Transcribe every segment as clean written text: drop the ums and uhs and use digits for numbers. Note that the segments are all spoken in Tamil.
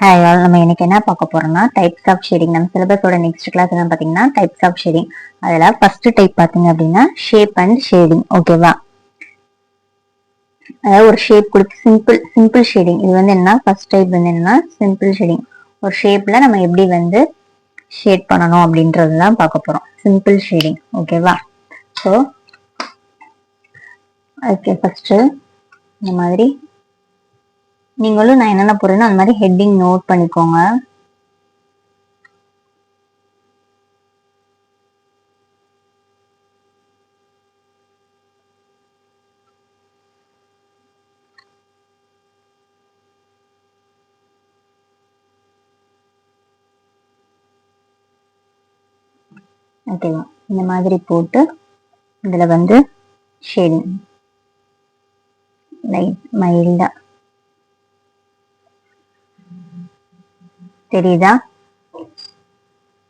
ஹாய் ஆல், நம்ம இன்னைக்கு என்ன பார்க்க போறோம்னா டைப்ஸ் ஆஃப் ஷேடிங். நம்ம சிலபஸோட நெக்ஸ்ட் கிளாஸ் என்ன பார்த்தீங்கன்னா டைப்ஸ் ஆஃப் ஷேடிங். அதில் ஃபர்ஸ்ட் டைப் பார்த்தீங்க அப்படின்னா ஷேப் அண்ட் ஷேடிங். ஓகேவா? அதாவது ஒரு ஷேப் கொடுத்து சிம்பிள் ஷேடிங். இது வந்து என்ன, ஃபர்ஸ்ட் டைப் வந்து என்னன்னா சிம்பிள் ஷேடிங். ஒரு ஷேப்ல நம்ம எப்படி வந்து ஷேட் பண்ணணும் அப்படின்றதுதான் பார்க்க போறோம். Simple shading. ஓகேவா? ஸோ ஓகே, ஃபர்ஸ்ட் இந்த மாதிரி நீங்களும் நான் என்னென்ன போறேன்னா அந்த மாதிரி ஹெட்டிங் நோட் பண்ணிக்கோங்க. ஓகேவா? இந்த மாதிரி போட்டு இதுல வந்து ஷேடிங் லைட் மைல்டா தெரியுதா?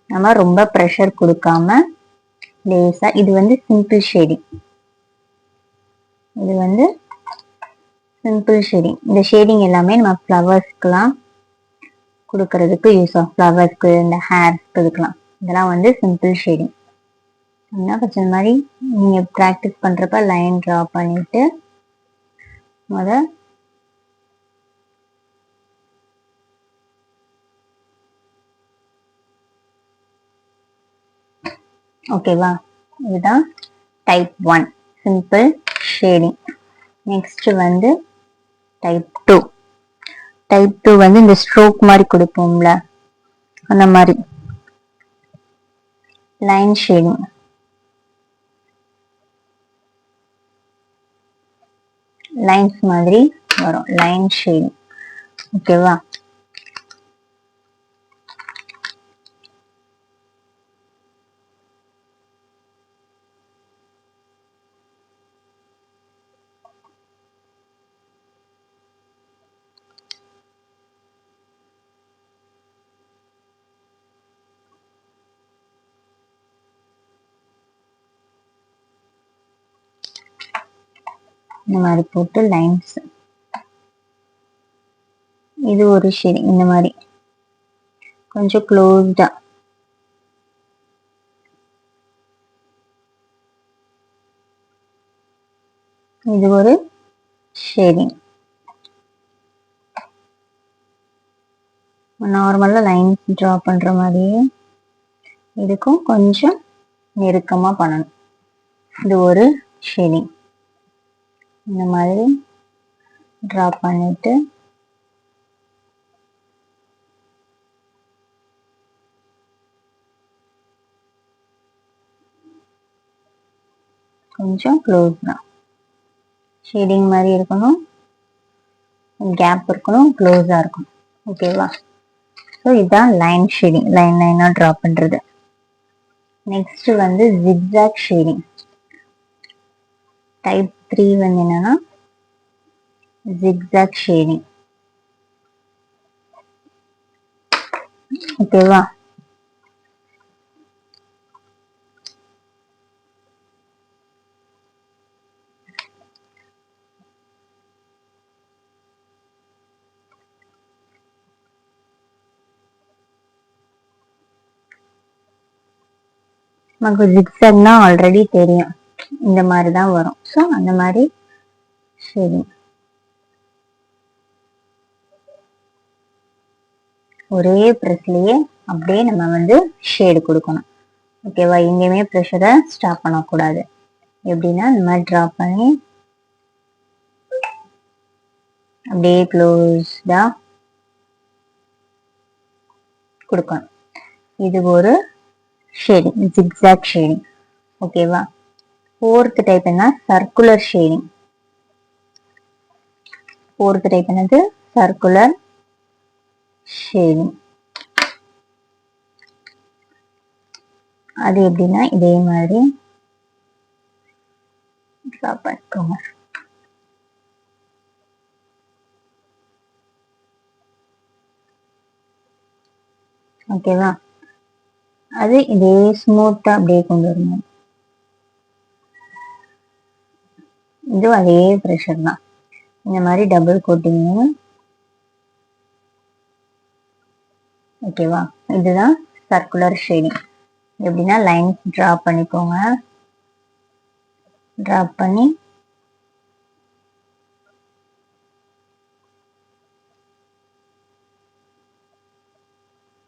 நம்ம ரொம்ப ப்ரெஷர் கொடுக்காம லேசா. இது வந்து சிம்பிள் ஷேடிங். இது வந்து சிம்பிள் ஷேடிங். இந்த ஷேடிங் எல்லாமே நம்ம ஃப்ளவர்ஸ்க்குலாம் கொடுக்கறதுக்கு யூஸ் ஆகும். ஃப்ளவர்ஸ்க்கு, இந்த ஹேர்ஸ்க்கு இதுக்கெல்லாம் இதெல்லாம் வந்து சிம்பிள் ஷேடிங். என்ன கொஞ்சம் இந்த மாதிரி நீங்க ப்ராக்டிஸ் பண்றப்ப லைன் ட்ரா பண்ணிட்டு முத ஓகேவா? இதுதான் டைப் 1 சிம்பிள் ஷேடிங். நெக்ஸ்ட் வந்து டைப் 2. டைப் 2 வந்து இந்த ஸ்ட்ரோக் மாதிரி கொடுப்போம்ல, அந்த மாதிரி லைன் ஷேடிங். லைன்ஸ் மாதிரி வரும், லைன் ஷேடிங். ஓகேவா? இந்த மாதிரி போட்டு லைன்ஸ். இது ஒரு ஷேடிங். இந்த மாதிரி கொஞ்சம் க்ளோஸ்டா. இது ஒரு ஷேடிங். நார்மலா லைன்ஸ் டிரா பண்ற மாதிரியே இதுக்கும் கொஞ்சம் நெருக்கமா பண்ணணும். இது ஒரு ஷேடிங். இந்த மாதிரி டிரா பண்ணிட்டு கொஞ்சம் க்ளோஸ் தான். ஷேடிங் மாதிரி இருக்கணும், கேப் இருக்கணும், க்ளோஸா இருக்கணும். ஓகேவா? ஸோ இதுதான் லைன் ஷேடிங். லைன் லைனா டிரா பண்றது. நெக்ஸ்ட் வந்து ஜிக்ஸாக் ஷேடிங். டைப் 3 வந்து என்னன்னா ஜிக்ஸாக் ஷேடிங். ஓகேவா? நமக்கு ஜிக்ஸாக்னா ஆல்ரெடி தெரியும், இந்த மாதிரி தான் வரும். ஸோ அந்த மாதிரி ஷேடிங் ஒரே ப்ரெஸ்லயே அப்படியே நம்ம வந்து ஷேடு கொடுக்கணும். ஓகேவா? எங்கேயுமே ப்ரெஷரை ஸ்டாப் பண்ணக்கூடாது. எப்படின்னா இந்த மாதிரி ட்ரா பண்ணி அப்படியே க்ளோஸ்டா கொடுக்கணும். இது ஒரு ஷேடிங், ஜிக்ஸாக் ஷேடிங். ஓகேவா? ஃபோர்த் டைப் என்ன, சர்க்குலர் ஷேடிங். ஃபோர்த் டைப் என்னது, சர்க்குலர் ஷேடிங். அது எப்படின்னா இதே மாதிரி ட்ரா பண்ணிக்கோங்க. ஓகேவா? அது இதே ஸ்மூத்தா அப்படியே கொண்டு வரணும். இது அதே ப்ரெஷர் தான். இந்த மாதிரி டபுள் கோட்டிங் ஓகேவா? இதுதான் சர்க்குலர் ஷேடிங். எப்படின்னா லைன்ஸ் டிரா பண்ணிக்கோங்க. டிரா பண்ணி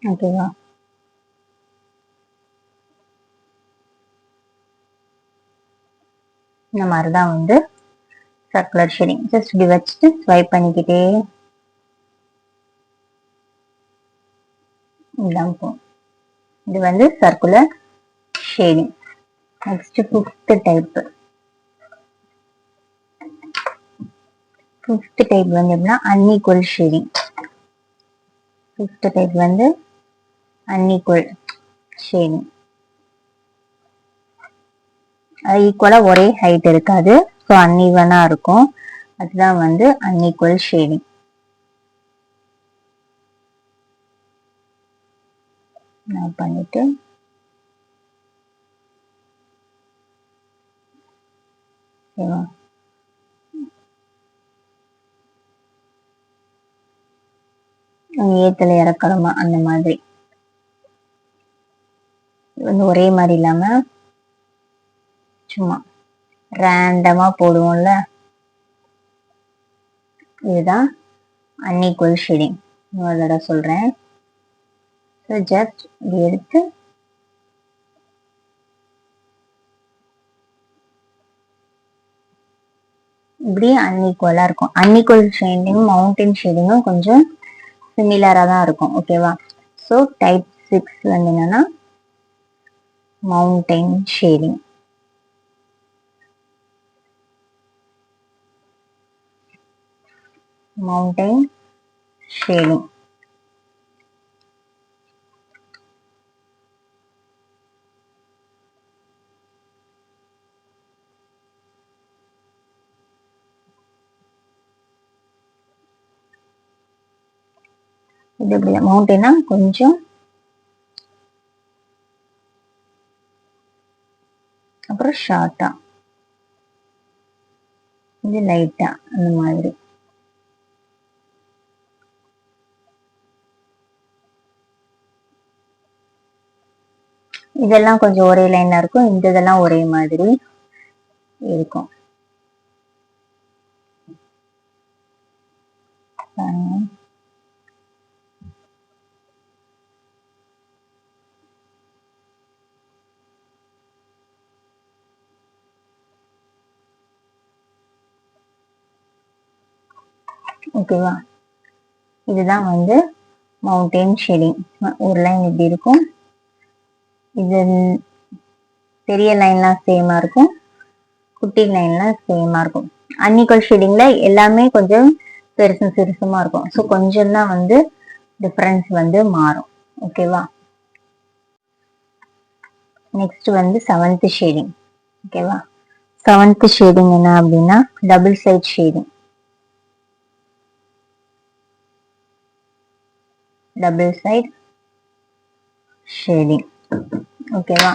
ஓகேவா? இந்த மாதிரிதான் வந்து சர்க்குலர் ஷேடிங். ஜஸ்ட் இப்படி வச்சுட்டு ஸ்வைப் பண்ணிக்கிட்டே இதான் போகும். இது வந்து circular shading. Next fifth type. Fifth type வந்து எப்படின்னா அன்இக்குவல் ஷேடிங். ஃபிஃப்த் டைப் வந்து அன்இக்குவல் ஷேடிங். அது ஈக்குவலா ஒரே ஹைட் இருக்காது, ஸோ அன்இவனா இருக்கும். அதுதான் வந்து அன்இக்குவல் ஷேடிங். நான் பண்ணிட்டு ஏத்துல இறக்கணுமா அந்த மாதிரி வந்து ஒரே மாதிரி இல்லாம சும்மா ரேண்டமா போடுவோம்ல, இதுதான் அன்இக்குவல் ஷேடிங். இன்னொரு தடவை சொல்றேன். ஜஸ்ட் எடுத்து இப்படி அன்இக்குவலா இருக்கும். அன்இக்குவல் ஷேடிங்கும் மவுண்டன் ஷேடிங்கும் கொஞ்சம் சிமிலரா தான் இருக்கும். ஓகேவா? ஸோ டைப் 6 வந்து என்னன்னா மவுண்டன் ஷேடிங். Mountain shading. இது எப்படி மவுண்டனா கொஞ்சம், அப்புறம் ஷார்ட்டா, இது லைட்டா, அந்த மாதிரி. இதெல்லாம் கொஞ்சம் ஒரே லைனா இருக்கும், இந்த இதெல்லாம் ஒரே மாதிரி இருக்கும். ஓகேவா? இதுதான் வந்து மவுண்டன் ஷேடிங். ஒரு லைன் இப்படி இருக்கும், இது பெரிய லைன்லாம் சேமா இருக்கும், குட்டி லைன்லாம் சேமா இருக்கும். அன்இக்குவல் ஷேடிங்ல எல்லாமே கொஞ்சம் பெருசும் சிறுசுமா இருக்கும். ஸோ கொஞ்சம் தான் வந்து டிஃபரன்ஸ் வந்து மாறும். ஓகேவா? நெக்ஸ்ட் வந்து செவன்த் ஷேடிங். ஓகேவா? செவன்த் ஷேடிங் என்ன அப்படின்னா double side shading. Double side shading. ஓகேவா?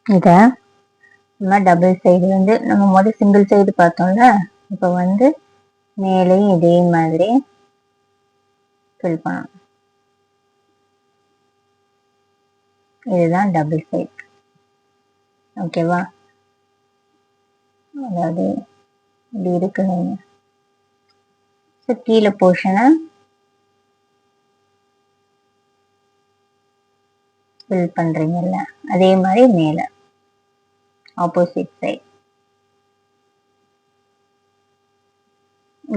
இத நம்ம டபுள் சைடு வந்து நம்ம முதல் சிங்கிள் சைடு பார்த்தோம்ல, இப்போ வந்து மேலேயும் இதே மாதிரி ஃபில் பண்ணணும். இதுதான் டபுள் சைடு. ஓகேவா? அதாவது இப்படி இருக்குங்க. கீழே போர்ஷனை ஃபில் பண்றீங்கல்ல, அதே மாதிரி மேல ஆப்போசிட் சைடு.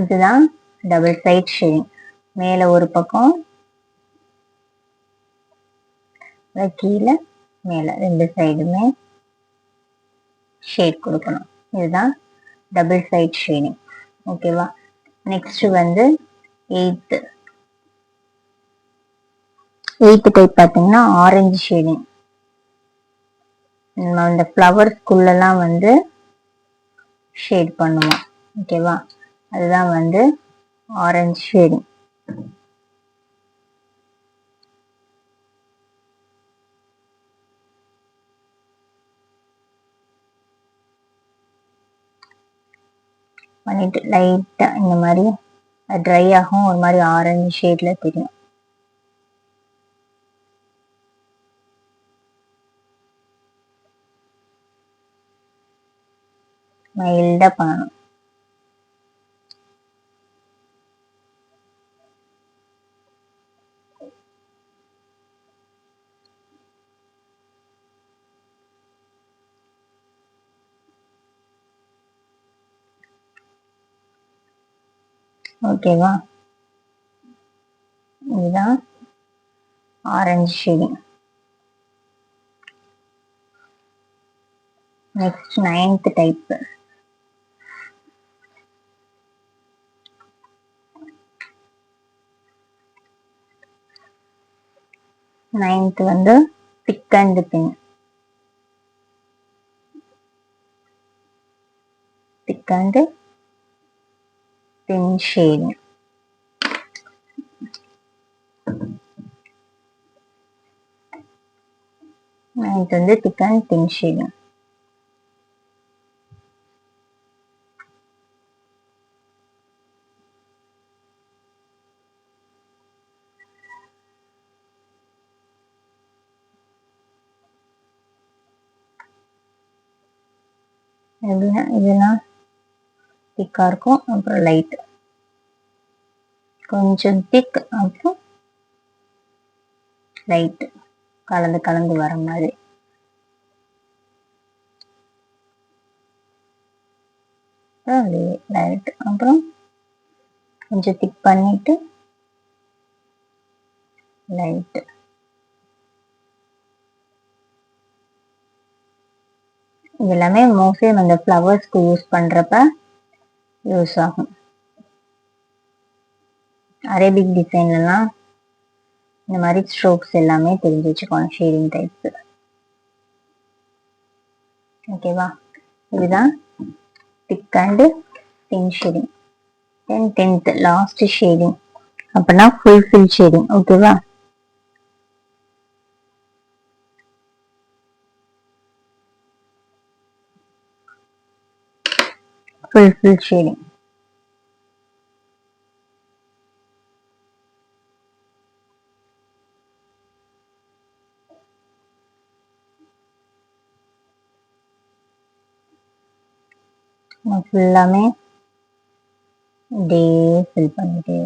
இதுதான் டபுள் சைட் ஷேடிங். மேல ஒரு பக்கம், கீழே மேல ரெண்டு சைடுமே ஷேட் கொடுக்கணும். இதுதான் டபுள் சைட் ஷேடிங். ஓகேவா? நெக்ஸ்ட் வந்து எயித்து டைப் பார்த்தீங்கன்னா ஆரஞ்சு ஷேடிங். நம்ம இந்த ஃப்ளவர்ஸ்குள்ளெல்லாம் வந்து ஷேட் பண்ணுவோம். ஓகேவா? அதுதான் வந்து ஆரஞ்சு ஷேடிங். பண்ணிட்டு லைட்டா இந்த மாதிரி ட்ரை ஆகும், ஒரு மாதிரி ஆரஞ்சு ஷேட்ல தெரியும். மைல்டா பண்ணணும். ஓகேவா? இதுதான் orange shading. Next 9th type. Ninth வந்து thick and thin. Thick and thin shading. Ninth வந்து திக் அண்ட் தின் ஷேடிங். இதெல்லாம் திக்கா இருக்கும், அப்புறம் லைட் கொஞ்சம் திக், அப்புறம் லைட் கலந்து கலந்து வர மாதிரி. லைட் அப்புறம் கொஞ்சம் திக் பண்ணிட்டு லைட். இது எல்லாமே மோஸ்ட்லி அந்த ஃப்ளவர்ஸ்க்கு யூஸ் பண்றப்ப யூஸ் ஆகும். அரேபிக் டிசைன்லாம் இந்த மாதிரி ஸ்ட்ரோக்ஸ் எல்லாமே தெரிஞ்சு வச்சுக்கோங்க, ஷேடிங் டைப்ஸ். ஓகேவா? இதுதான் thick and thin shading. Then 10th last shading, அப்படின்னா ஃபுல்ஃபில் ஷேடிங். ஓகேவா? Full fill shading. ஃபுல்லாமே டே ஃபில் பண்ணிட்டு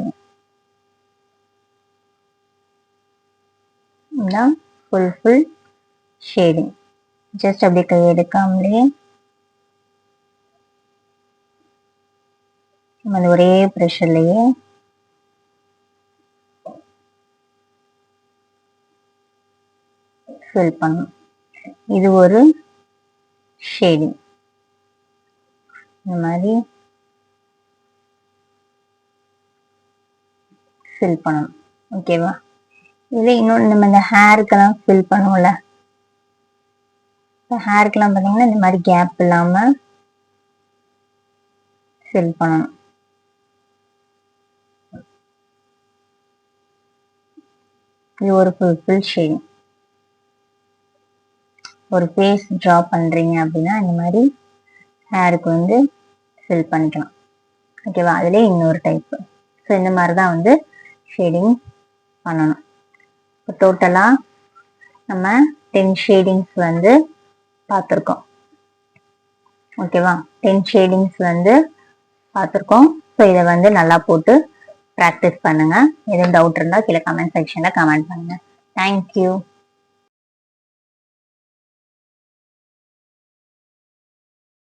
ஃபுல்ஃபில் ஷேடிங். ஜஸ்ட் அப்படியே கை எடுக்காமலே அந்த ஒரே ப்ரெஷர்லயே ஃபில் பண்ணணும். இது ஒரு ஷேடிங். இந்த மாதிரி ஃபில் பண்ணணும். ஓகேவா? இதுல இன்னொன்று நம்ம இந்த ஹேருக்கெல்லாம் ஃபில் பண்ணுவோம்ல, ஹேருக்கெல்லாம் பார்த்தீங்கன்னா இந்த மாதிரி கேப் இல்லாம ஃபில் பண்ணணும். இது ஒரு ஃபுல்ஃபில் ஷேடிங். ஒரு ஃபேஸ் ட்ரா பண்றீங்க அப்படின்னா இந்த மாதிரி ஹேருக்கு வந்து ஃபில் பண்ணிக்கலாம். ஓகேவா? அதுலேயே இன்னொரு டைப். ஸோ இந்த மாதிரி தான் வந்து ஷேடிங் பண்ணணும். இப்போ டோட்டலாக நம்ம 10 ஷேடிங்ஸ் வந்து பார்த்துருக்கோம். ஓகேவா? 10 ஷேடிங்ஸ் வந்து பார்த்துருக்கோம். ஸோ இதை வந்து நல்லா போட்டு ப்ராக்டிஸ் பண்ணுங்க. எதுவும் டவுட் இருந்தால் கீழே கமெண்ட் செக்ஷனில் கமெண்ட் பண்ணுங்க. தேங்க்யூ.